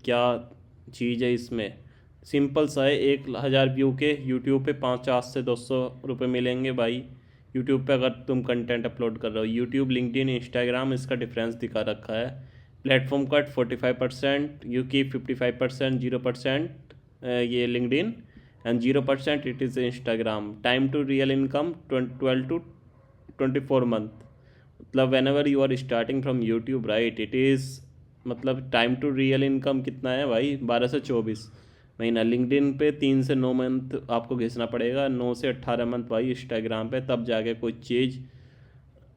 क्या चीज़ है इसमें, सिंपल सा है। 1,000 व्यू के यूट्यूब पे 50 से 200 रुपये मिलेंगे भाई। यूट्यूब पे अगर तुम कंटेंट अपलोड कर रहे हो, यूट्यूब, लिंक्डइन, इंस्टाग्राम, इसका डिफरेंस दिखा रखा है। प्लेटफॉर्म कट 45%, यू की 55%, 0% ये LinkedIn and 0% it is Instagram. Time to real income 12 to 24 month। मतलब whenever you are starting from YouTube right, it is मतलब टाइम टू रियल इनकम कितना है भाई, 12 से 24 महीना। लिंक्डइन पे 3 से 9 मंथ आपको घिसना पड़ेगा, 9 से 18 मंथ भाई इंस्टाग्राम पे, तब जाके कोई चीज़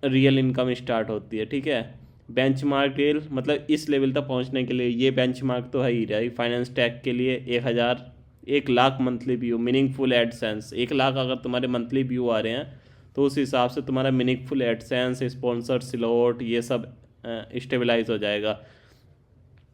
रियल इनकम स्टार्ट होती है। ठीक है, बेंच मार्क रेल मतलब इस लेवल तक पहुंचने के लिए ये बेंच मार्क तो है ही रही। फाइनेंस टैग के लिए 1,000, 1 lakh monthly view, meaningful AdSense. 1 lakh अगर तुम्हारे मंथली व्यू आ रहे हैं तो उस हिसाब से तुम्हारा मीनिंगफुल एडसेंस, स्पॉन्सर स्लॉट, ये सब स्टेबलाइज हो जाएगा।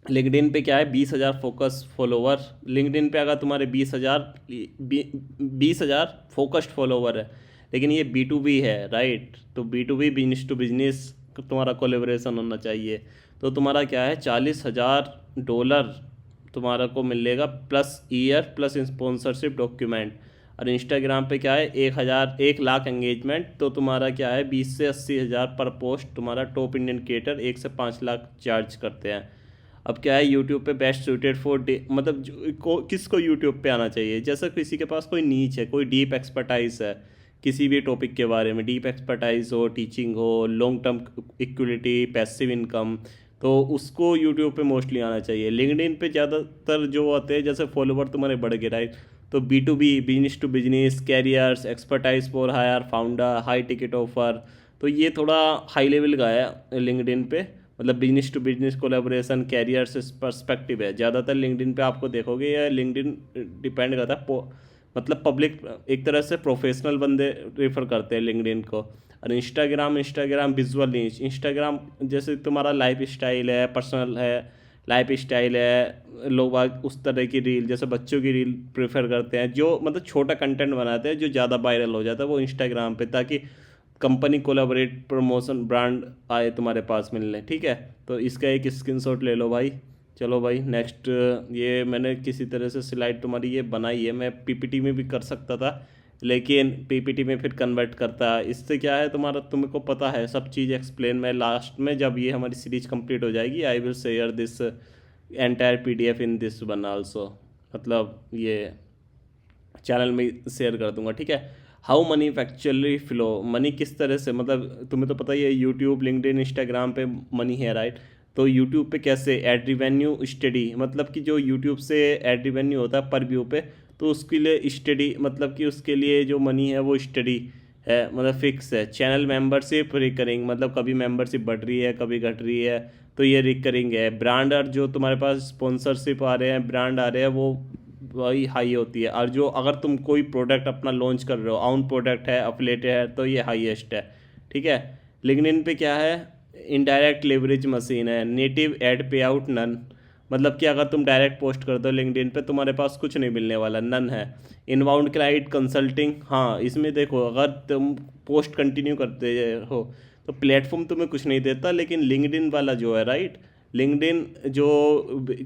लिंक्डइन पे क्या है, 20,000 फोकस फॉलोवर। लिंक्डइन पे अगर तुम्हारे 20,000 फोकस्ड फॉलोवर है, लेकिन ये B2B है राइट, तो B2B, बिजनेस टू बिजनेस तुम्हारा कोलेबरेशन होना चाहिए। तो तुम्हारा क्या है, $40,000 तुम्हारा को मिलेगा plus year plus sponsorship document. और इंस्टाग्राम पे क्या है, 1 लाख एंगेजमेंट, तो तुम्हारा क्या है 20 से 80 हज़ार पर पोस्ट। तुम्हारा टॉप इंडियन क्रिएटर 1 से 5 लाख चार्ज करते हैं। अब क्या है, यूट्यूब पे बेस्ट सूटेड फॉर डे, मतलब किसको यूट्यूब पे आना चाहिए, जैसे किसी के पास कोई नीच है, कोई डीप एक्सपर्टाइज है किसी भी टॉपिक के बारे में, डीप एक्सपर्टाइज हो, टीचिंग हो, long term equality, passive income, तो उसको यूट्यूब पे मोस्टली आना चाहिए। लिंक्डइन पे ज़्यादातर जो आते हैं, जैसे फॉलोवर तुम्हारे बढ़ गए राइट, तो B2B, business to business, careers, expertise for hire, founder, high ticket offer, तो ये थोड़ा हाई लेवल का है लिंक्डइन पे। मतलब business to business collaboration, careers perspective है ज़्यादातर लिंक्डइन पे आपको देखोगे। या लिंक्डइन डिपेंड करता है, मतलब पब्लिक एक तरह से प्रोफेशनल बंदे रेफर करते हैं लिंक्डइन को। और इंस्टाग्राम विजुअल नीच। इंस्टाग्राम जैसे तुम्हारा लाइफ स्टाइल है, पर्सनल है, लाइफ स्टाइल है, लोग बाग उस तरह की रील, जैसे बच्चों की रील प्रेफर करते हैं, जो मतलब छोटा कंटेंट बनाते हैं जो ज़्यादा वायरल हो जाता है वो इंस्टाग्राम पे, ताकि कंपनी कोलैबोरेट, प्रमोशन, ब्रांड आए तुम्हारे पास मिलने। ठीक है, तो इसका एक स्क्रीनशॉट ले लो भाई। चलो भाई नेक्स्ट, ये मैंने किसी तरह से स्लाइड तुम्हारी ये बनाई है, मैं पीपीटी में भी कर सकता था, लेकिन पीपीटी में फिर कन्वर्ट करता है, इससे क्या है तुम्हारा, तुमको पता है सब चीज़ एक्सप्लेन। मैं लास्ट में जब ये हमारी सीरीज कंप्लीट हो जाएगी, I will share this entire PDF in this one also, मतलब ये चैनल में शेयर कर दूंगा। ठीक है, how many actually flow, money किस तरह से, मतलब तुम्हें तो पता ही है यूट्यूब, लिंक्डइन, इंस्टाग्राम पे मनी है राइट। तो यूट्यूब पे कैसे, एड रिवेन्यू स्टडी, मतलब कि जो यूट्यूब से एड रिवेन्यू होता है पर व्यू पे, तो उसके लिए स्टडी, मतलब कि उसके लिए जो मनी है वो स्टडी है, मतलब फिक्स है। चैनल मेंबरशिप रिकरिंग, मतलब कभी मेंबरशिप बढ़ रही है कभी घट रही है, तो ये रिकरिंग है। ब्रांड, और जो तुम्हारे पास स्पॉन्सरशिप आ रहे हैं, ब्रांड आ रहे हैं, वो वही हाई होती है। और जो अगर तुम कोई प्रोडक्ट अपना लॉन्च कर रहे हो, आउन प्रोडक्ट है, अफिलेटेड है, तो ये हाईएस्ट है। ठीक है, लिंक्डइन पे क्या है, इनडायरेक्ट लेवरेज मशीन है, नेटिव एड पे आउट नन, मतलब कि अगर तुम डायरेक्ट पोस्ट कर दो लिंक्डइन पे, तुम्हारे पास कुछ नहीं मिलने वाला, नन है। इनबाउंड क्लाइंट कंसल्टिंग, हाँ इसमें देखो, अगर तुम पोस्ट कंटिन्यू करते हो तो प्लेटफॉर्म तुम्हें कुछ नहीं देता, लेकिन लिंक्डइन वाला जो है राइट, लिंक्डइन जो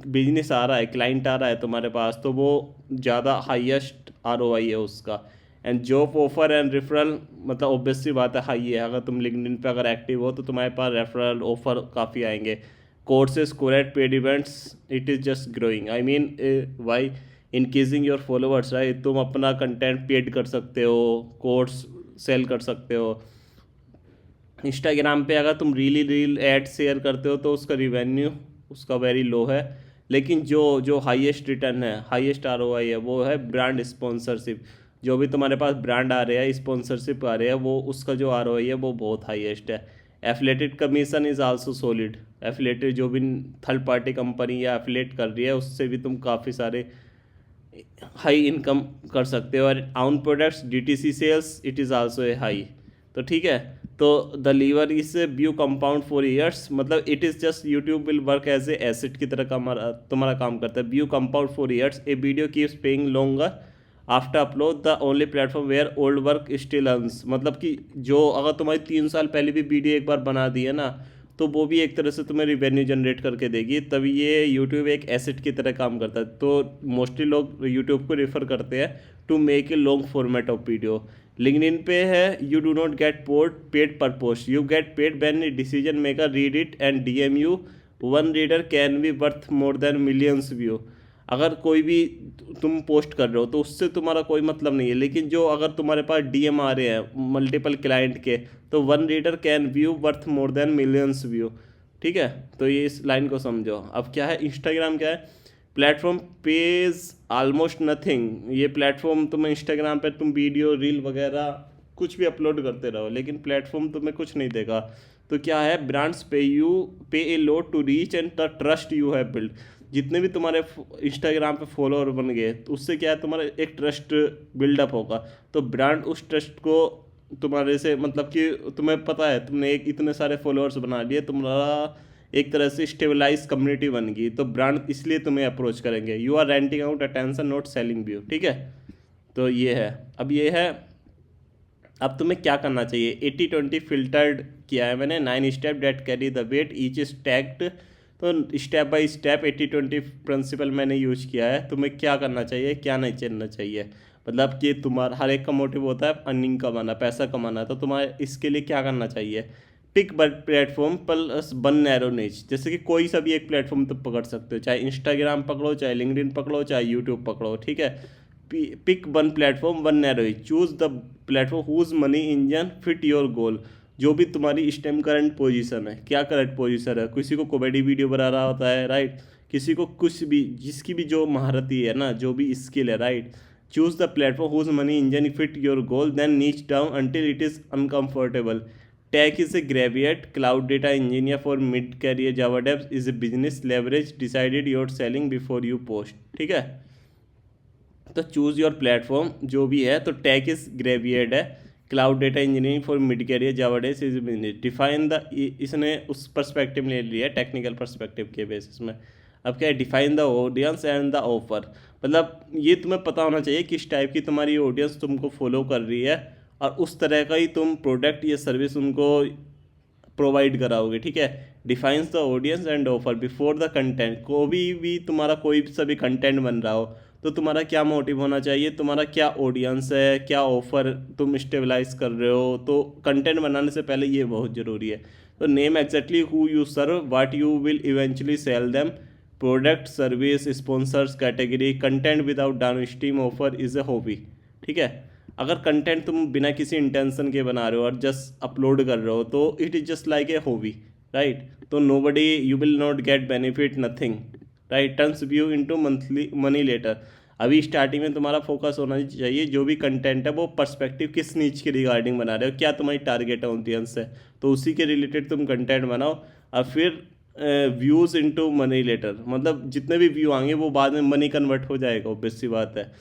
बिजनेस आ रहा है, क्लाइंट आ रहा है तुम्हारे पास, तो वो ज़्यादा हाईएस्ट ROI है उसका। And job offer and referral, मतलब ऑब्वियसली बात है हाई है, अगर तुम लिंक्डइन पे अगर एक्टिव हो तो तुम्हारे पास रेफरल ऑफर काफ़ी आएंगे। कोर्सेज, कोरेट, paid events, it is just growing, I mean why increasing your followers right. तुम अपना कंटेंट पेड कर सकते हो, कोर्स सेल कर सकते हो। इंस्टाग्राम पे अगर तुम रील एड शेयर करते हो तो उसका रिवेन्यू उसका वेरी लो है, लेकिन जो जो हाईएस्ट रिटर्न है, हाईएस्ट ROI है, वो है ब्रांड स्पॉन्सरशिप। जो भी तुम्हारे पास ब्रांड आ रहे हैं, स्पॉन्सरशिप आ रहे हैं, वो उसका जो ROI है वो बहुत हाईएस्ट है। Affiliated commission is also solid. Affiliated जो भी थर्ड पार्टी कंपनी या एफिलेट कर रही है, उससे भी तुम काफ़ी सारे हाई इनकम कर सकते हो। और own products, DTC sales, it is also a high. तो ठीक है, तो the lever is view compound for years, मतलब it is just YouTube will work as a asset की तरह का तुम्हारा काम करता है। View compound for years, a video keeps paying longer after upload, the only platform where old work still earns, मतलब कि जो अगर तुम्हारी 3 साल पहले भी वीडियो एक बार बना दी है ना, तो वो भी एक तरह से तुम्हें रिवेन्यू जनरेट करके देगी। तभी ये यूट्यूब एक एसेट की तरह काम करता है। तो मोस्टली लोग यूट्यूब को रेफर करते हैं to make a long format of video. LinkedIn पे है you do not get paid per post, you get paid when decision maker read it and DM you. One reader can be worth more than millions view. अगर कोई भी तुम post कर रहे हो तो उससे तुम्हारा कोई मतलब नहीं है, लेकिन जो अगर तुम्हारे पास डीएम आ रहे हैं मल्टीपल क्लाइंट के, तो one reader can view worth more than millions view. ठीक है, तो ये इस लाइन को समझो। अब क्या है इंस्टाग्राम, क्या है प्लेटफॉर्म पेज ऑलमोस्ट नथिंग। ये प्लेटफॉर्म तुम्हें इंस्टाग्राम पे तुम वीडियो रील वगैरह कुछ भी अपलोड करते रहो, लेकिन प्लेटफॉर्म तुम्हें कुछ नहीं देगा। तो क्या है ब्रांड्स पे a lot to reach and the trust you have build. जितने भी तुम्हारे इंस्टाग्राम पे फॉलोअर बन गए तो उससे क्या है तुम्हारा एक ट्रस्ट बिल्डअप होगा। तो ब्रांड उस ट्रस्ट को तुम्हारे से मतलब कि तुम्हें पता है तुमने एक इतने सारे फॉलोअर्स बना लिए, तुम्हारा एक तरह से स्टेबलाइज कम्युनिटी बन गई, तो ब्रांड इसलिए तुम्हें अप्रोच करेंगे। You are renting out attention not selling view. ठीक है, तो ये है। अब ये है, अब तुम्हें क्या करना चाहिए। 80-20 फिल्टर्ड किया है मैंने, 9 step that carry the weight each is tagged. तो स्टेप बाय स्टेप 80-20 प्रिंसिपल मैंने यूज किया है। तुम्हें क्या करना चाहिए, क्या नहीं चलना चाहिए। मतलब कि तुम्हारा हर एक का मोटिव होता है अर्निंग कमाना, पैसा कमाना। तो तुम्हारे इसके लिए क्या करना चाहिए, pick platform plus one narrow niche. जैसे कि कोई सा भी एक प्लेटफॉर्म तुम पकड़ सकते हो, चाहे इंस्टाग्राम पकड़ो, चाहे लिंक्डइन पकड़ो, चाहे यूट्यूब पकड़ो। ठीक है, pick one platform one narrow niche, choose the platform whose money engine fit your goal. जो भी तुम्हारी इस टाइम करंट पोजीशन है, क्या करंट पोजीशन है, किसी को कॉमेडी वीडियो बना रहा होता है राइट, किसी को कुछ भी, जिसकी भी जो महारती है ना, जो भी स्किल है right. Choose the platform whose money engine fit your goal then niche down until it is uncomfortable. Tech is a graduate cloud data engineer for mid-career Java devs is a business leverage decided you're selling before you post। ठीक है, तो choose your platform जो भी है। तो take is graveyard है, cloud data engineering for mid career Java developers is business define the. इसने उस पर्सपेक्टिव ले लिया टेक्निकल पर्सपेक्टिव के बेसिस में। अब क्या है, define the audience and the offer. मतलब ये तुम्हें पता होना चाहिए किस टाइप की तुम्हारी ऑडियंस तुमको फॉलो कर रही है, और उस तरह का ही तुम प्रोडक्ट या सर्विस उनको प्रोवाइड कराओगे। ठीक है, defines the audience and offer before the content. कोई भी तुम्हारा कोई सा भी कंटेंट बन रहा हो तो तुम्हारा क्या मोटिव होना चाहिए, तुम्हारा क्या ऑडियंस है, क्या ऑफर तुम स्टेबलाइज कर रहे हो। तो कंटेंट बनाने से पहले ये बहुत ज़रूरी है। तो name exactly who you serve, what you will eventually sell them, product service sponsors category. Content without downstream offer is a hobby. ठीक है, अगर कंटेंट तुम बिना किसी इंटेंशन के बना रहे हो और जस्ट अपलोड कर रहे हो तो it is just like a hobby right. तो nobody you will not get benefit nothing right, turns view into monthly money later. अभी स्टार्टिंग में तुम्हारा फोकस होना चाहिए जो भी कंटेंट है वो पर्सपेक्टिव किस नीच के रिगार्डिंग बना रहे हो, क्या तुम्हारी टारगेट ऑडियंस है, तो उसी के रिलेटेड तुम कंटेंट बनाओ। और फिर व्यूज़ इनटू मनी लेटर, मतलब जितने भी व्यू आएंगे वो बाद में मनी कन्वर्ट हो जाएगा, ऑब्वियस सी बात है।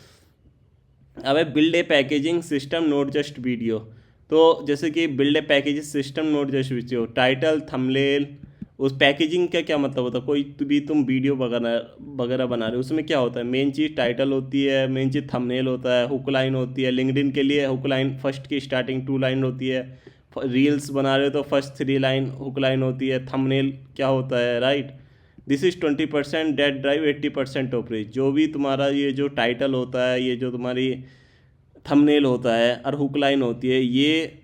अब build a packaging system note just video. तो जैसे कि build a packaging system note just video, title thumbnail. उस पैकेजिंग का क्या मतलब होता है, कोई भी तुम वीडियो वगैरह बना रहे हो उसमें क्या होता है, मेन चीज़ टाइटल होती है, मेन चीज़ थंबनेल होता है, हुक लाइन होती है। लिंक्डइन के लिए हुक लाइन फर्स्ट की स्टार्टिंग 2 लाइन होती है, रील्स बना रहे हो तो फर्स्ट 3 लाइन हुक लाइन होती है। थंबनेल क्या होता है right, this is 20% that drive 80% ऑपरेज। जो भी तुम्हारा ये जो टाइटल होता है, ये जो तुम्हारी थंबनेल होता है और हुक लाइन होती है, ये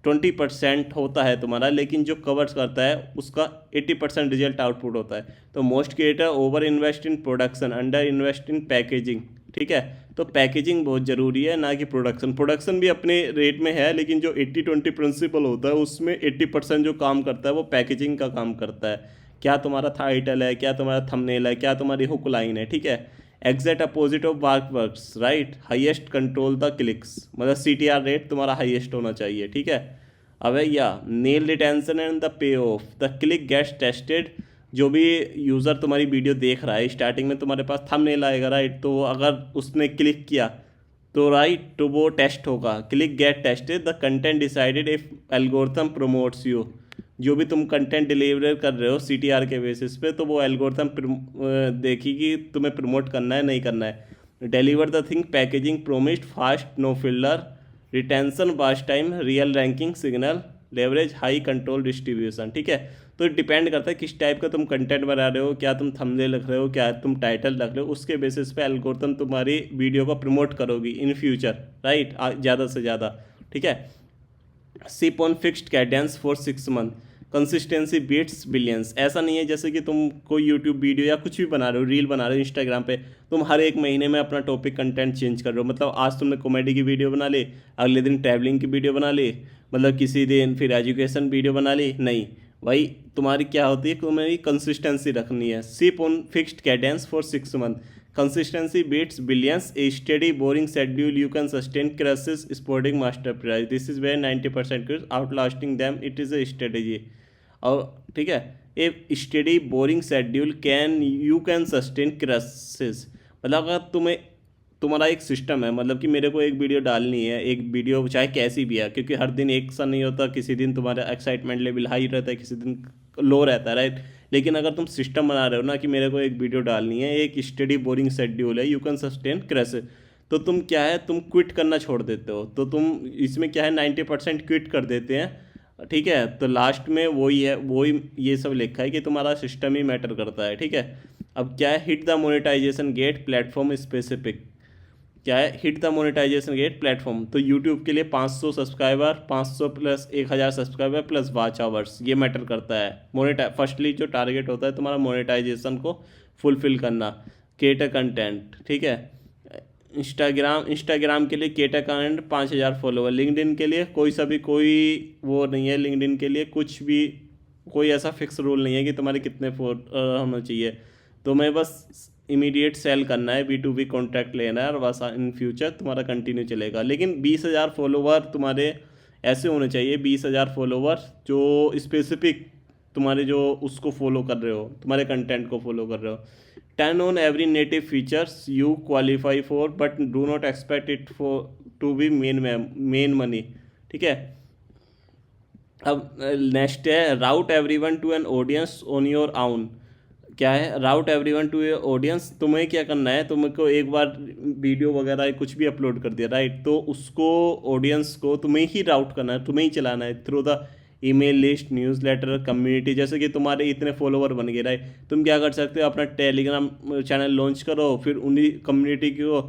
20% होता है तुम्हारा, लेकिन जो कवर्स करता है उसका 80% रिजल्ट आउटपुट होता है। तो most creator over invest in production, under invest in packaging. ठीक है, तो पैकेजिंग बहुत ज़रूरी है ना कि प्रोडक्शन। प्रोडक्शन भी अपने रेट में है, लेकिन जो 80-20 प्रिंसिपल होता है उसमें 80% जो काम करता है वो पैकेजिंग का काम करता है। क्या तुम्हारा टाइटल है, क्या तुम्हारा थंबनेल है, क्या तुम्हारी हुक लाइन है। ठीक है, exact opposite of works right, highest control the clicks, मतलब CTR रेट तुम्हारा हाईएस्ट होना चाहिए। ठीक है, अब है या nail retention and the payoff, the click gets tested. जो भी यूज़र तुम्हारी वीडियो देख रहा है, स्टार्टिंग में तुम्हारे पास थंबनेल आएगा राइट, तो अगर उसने क्लिक किया तो राइट तो वो टेस्ट होगा, click get tested, the content decided if algorithm promotes you. जो भी तुम कंटेंट डिलीवर कर रहे हो CTR के बेसिस पे, तो वो एल्गोरिथम देखेगी तुम्हें प्रमोट करना है नहीं करना है। Deliver the thing packaging promised, fast no filter, retention watch time, real ranking signal, leverage high control distribution, ठीक है। तो डिपेंड करता है किस टाइप का तुम कंटेंट बना रहे हो, क्या तुम थंबनेल रख रहे हो, क्या तुम टाइटल रख रहे हो, उसके बेसिस पे एल्गोरिथम तुम्हारी वीडियो को प्रमोट करोगी इन फ्यूचर, राइट, ज़्यादा से ज़्यादा, ठीक है। Ship on fixed cadence for 6 month, consistency beats billions. ऐसा नहीं है जैसे कि तुम कोई यूट्यूब वीडियो या कुछ भी बना रहे हो, रील बना रहे हो इंस्टाग्राम पे, तुम हर एक महीने में अपना टॉपिक कंटेंट चेंज कर रहे हो। मतलब आज तुमने कॉमेडी की वीडियो बना ली, अगले दिन ट्रैवलिंग की वीडियो बना ली, मतलब किसी दिन फिर एजुकेशन वीडियो बना ली, नहीं भाई। तुम्हारी क्या होती है, तुम्हारी कंसिस्टेंसी रखनी है। Ship on fixed cadence for 6 month, consistency beats billions, a steady boring schedule you can sustain crushes sporting master prize, this is where 90% is outlasting them, it is a strategy। और ठीक है, a steady boring schedule can you can sustain crushes, मतलब अगर तुम्हें तुम्हारा एक system है, मतलब कि मेरे को एक वीडियो डालनी है, एक वीडियो चाहे कैसी भी है, क्योंकि हर दिन एक सा नहीं होता, किसी दिन तुम्हारा एक्साइटमेंट लेवल हाई रहता है, किसी दिन लो रहता है, राइट। लेकिन अगर तुम सिस्टम बना रहे हो ना कि मेरे को एक वीडियो डालनी है, एक स्टडी बोरिंग शेड्यूल है, यू कैन सस्टेन क्रसेस, तो तुम क्या है, तुम क्विट करना छोड़ देते हो। तो तुम इसमें क्या है 90% क्विट कर देते हैं, ठीक है। तो लास्ट में वही है, वही ये सब लिखा है कि तुम्हारा सिस्टम ही मैटर करता है, ठीक है। अब क्या है, hit the monetisation gate platform specific, क्या है, hit the monetisation gate platform. तो यूट्यूब के लिए 500 subscriber, 500 plus 1000 subscriber plus watch hours, ये मैटर करता है। फर्स्टली जो टारगेट होता है तुम्हारा मोनेटाइजेशन को फुलफिल करना। क्रिएटर कंटेंट, ठीक है। इंस्टाग्राम के लिए क्रिएटर कंटेंट 5000 फॉलोवर। लिंक्डइन के लिए कोई सा भी कोई वो नहीं है, लिंक्डइन के लिए कुछ भी कोई ऐसा फिक्स रूल नहीं है कि तुम्हारे कितने होना चाहिए। तो मैं बस इमीडिएट सेल करना है, B2B कॉन्ट्रैक्ट लेना है, और बस इन फ्यूचर तुम्हारा कंटिन्यू चलेगा। लेकिन 20,000 फॉलोवर तुम्हारे ऐसे होने चाहिए, 20,000 फॉलोवर जो स्पेसिफिक तुम्हारे जो उसको फॉलो कर रहे हो, तुम्हारे कंटेंट को फॉलो कर रहे हो। Turn on every native features you qualify for, but do not expect it for to be main money, ठीक है। अब नेक्स्ट है, route everyone to an audience on your own. क्या है, route everyone to your audience. तुम्हें क्या करना है, तुमको एक बार वीडियो वगैरह कुछ भी अपलोड कर दिया, राइट, तो उसको ऑडियंस को तुम्हें ही राउट करना है, तुम्हें ही चलाना है through the email list, newsletter, community. जैसे कि तुम्हारे इतने फॉलोवर बन गए, राइट, तुम क्या कर सकते हो, अपना टेलीग्राम चैनल लॉन्च करो, फिर उन्हीं कम्युनिटी को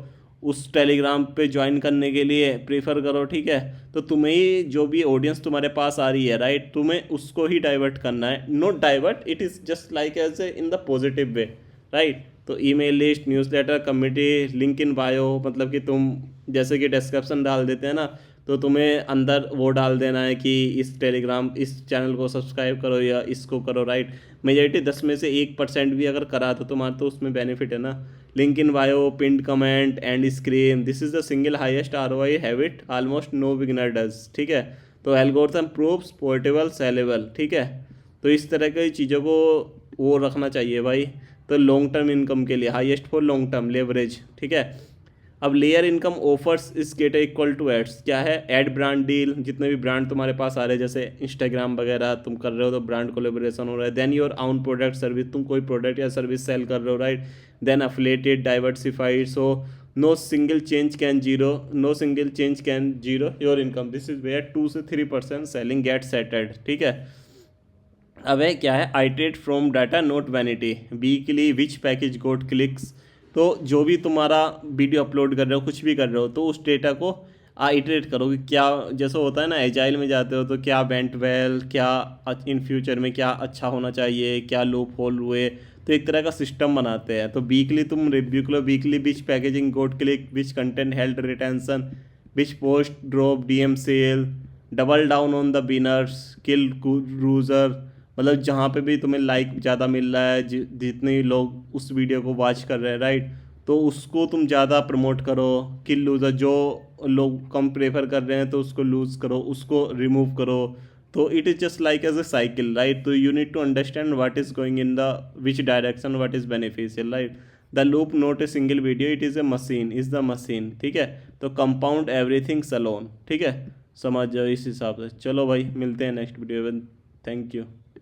उस टेलीग्राम पे ज्वाइन करने के लिए प्रेफर करो, ठीक है। तो तुम्हें ही जो भी ऑडियंस तुम्हारे पास आ रही है, राइट, तुम्हें उसको ही डाइवर्ट करना है, not divert, it is just like as a in the positive way, right. तो email list, newsletter, community, link in bio, मतलब कि तुम जैसे कि डिस्क्रिप्शन डाल देते हैं ना, तो तुम्हें अंदर वो डाल देना है कि इस टेलीग्राम इस चैनल को सब्सक्राइब करो या इसको करो, राइट। मेजॉरिटी 10 में से 1% भी अगर करा तो तुम्हारा तो उसमें बेनिफिट है ना। Link in bio, pinned comment and screen, this is the single highest ROI have it, almost no beginner does, ठीक है। तो एल्गोरिथम प्रूव्स पोर्टेबल, सेलेबल, ठीक है। तो इस तरह की चीज़ों को वो रखना चाहिए भाई। तो लॉन्ग टर्म इनकम के लिए highest for long term leverage, ठीक है। अब लेयर इनकम ऑफर्स इस गेट इक्वल टू एड्स, क्या है, एड ब्रांड डील, जितने भी ब्रांड तुम्हारे पास आ रहे हैं, जैसे इंस्टाग्राम वगैरह तुम कर रहे हो तो ब्रांड कोलेबोरेशन हो रहा है। Then your own product service, तुम कोई प्रोडक्ट या सर्विस सेल कर रहे हो, right. Then affiliated, diversified, so no single change can zero your income, this is where 2 से 3% सेलिंग गेट सेटेड, ठीक है। अब है क्या है, iterate from data not vanity, weekly which package got clicks. तो जो भी तुम्हारा वीडियो अपलोड कर रहे हो, कुछ भी कर रहे हो, तो उस डेटा को आइटरेट करो कि क्या, जैसे होता है ना एजाइल में जाते हो तो क्या वेंट वेल, क्या इन फ्यूचर में क्या अच्छा होना चाहिए, क्या लूप होल हुए, तो एक तरह का सिस्टम बनाते हैं। तो वीकली तुम रिव्यू करो, weekly which packaging got click, which content held retention, which post drop DM sell, double down on the winners, kill loser, मतलब जहाँ पे भी तुम्हें लाइक ज़्यादा मिल रहा है, जितने लोग उस वीडियो को वॉच कर रहे हैं, राइट, तो उसको तुम ज़्यादा प्रमोट करो। किल लूज़र, जो लोग कम प्रेफर कर रहे हैं तो उसको लूज़ करो, उसको रिमूव करो। तो it is just like as a cycle, right. तो you need to understand what is going in the which direction, what is beneficial, right. The loop not a single video, it is a machine, is the machine, ठीक है। तो compound everything salon, ठीक है, समझ जाओ इस हिसाब से। चलो भाई, मिलते हैं नेक्स्ट वीडियो में, थैंक यू।